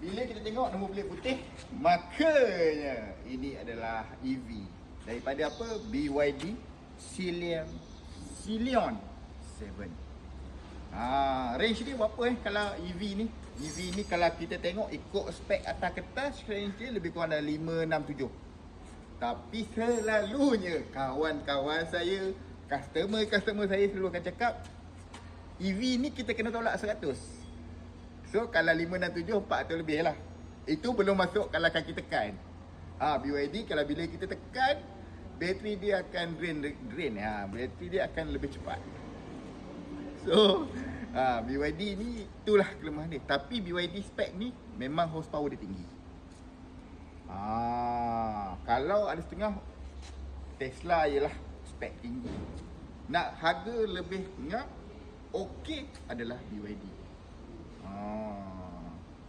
Bila kita tengok nombor plate putih, makanya ini adalah EV. Daripada apa? BYD Scion 7. Range dia berapa kalau EV ni? EV ni kalau kita tengok ikut spek atas kertas, range dia lebih kurang dalam 567. Tapi selalunya kawan-kawan saya, customer saya selalu akan cakap EV ni kita kena tolak 100. So kalau 567 400 lebih lah. Itu belum masuk kalau kaki tekan. BYD kalau bila kita tekan, bateri dia akan drain. Bateri dia akan lebih cepat. So BYD ni itulah kelemahan dia. Tapi BYD spek ni memang horsepower dia tinggi. Kalau ada setengah, Tesla ialah spek tinggi. Nak harga lebih okey adalah BYD.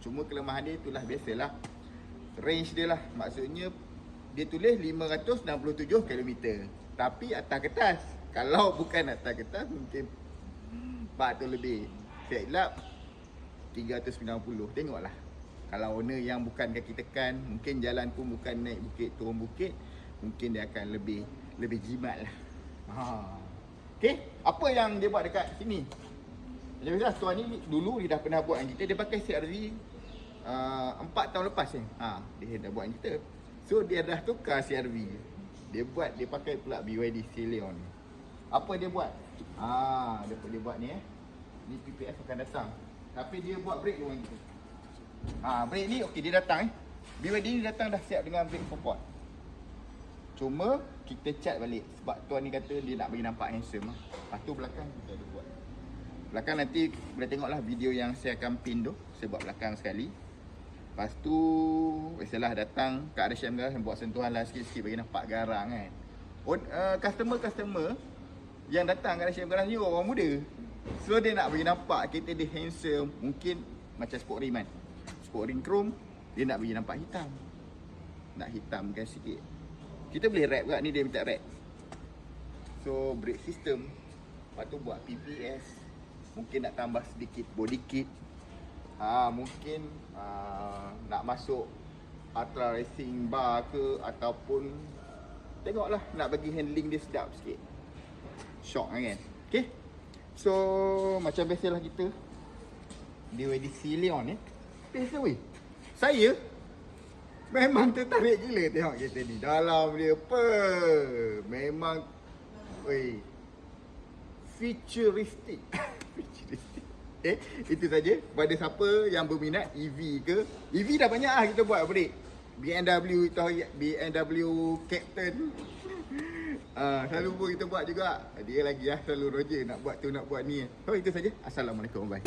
Cuma kelemahan dia itulah biasalah. Range dia lah. Maksudnya dia tulis 567 km. Tapi atas kertas. Kalau bukan atas kertas mungkin 400 lebih. Saya hilap 390. Tengoklah. Kalau owner yang bukan kaki tekan, mungkin jalan pun bukan naik bukit turun bukit, mungkin dia akan lebih jimat lah. Okay, apa yang dia buat dekat sini? Macam biasa tuan ni dulu dia dah pernah buat dengan kita. Dia pakai CRV 4 tahun lepas dia dah buat dengan kita. So dia dah tukar CRV. Dia pakai pula BYD Scion. Apa dia buat? Dia buat ni ni PPF akan datang. Tapi dia buat brake dengan kita. Brake ni okey dia datang BYD ni datang dah siap dengan brake support. Cuma kita cat balik sebab tuan ni kata dia nak bagi nampak handsome. Lepas tu belakang kita ada buat. Belakang nanti boleh tengoklah video yang saya akan pin tu. Saya buat belakang sekali. Lepas tu biasalah datang kat Adasham Garage buat sentuhan lah sikit-sikit bagi nampak garang kan. Customer yang datang kat Adasham Garage ni orang muda. So dia nak bagi nampak kita dia handsome. Mungkin macam sport rim kan. Sport rim chrome, dia nak bagi nampak hitam. Nak hitamkan sikit. Kita boleh wrap kat ni, dia minta wrap. So brake system. Lepas tu buat PPS. Mungkin nak tambah sedikit body kit. Mungkin nak masuk ultra racing bar ke, ataupun tengoklah nak bagi handling dia sedap sikit. Shock kan. Okay. So macam biasalah kita BYD Scion biasa weh. Saya memang tertarik gila tengok kereta ni. Dalam dia apa? Memang futuristic. Itu saja. Pada siapa yang berminat EV ke, EV dah banyak lah kita buat break. BMW Captain. Selalu pun kita buat juga. Dia lagi lah selalu Roger nak buat tu nak buat ni. So itu saja. Assalamualaikum. Bye.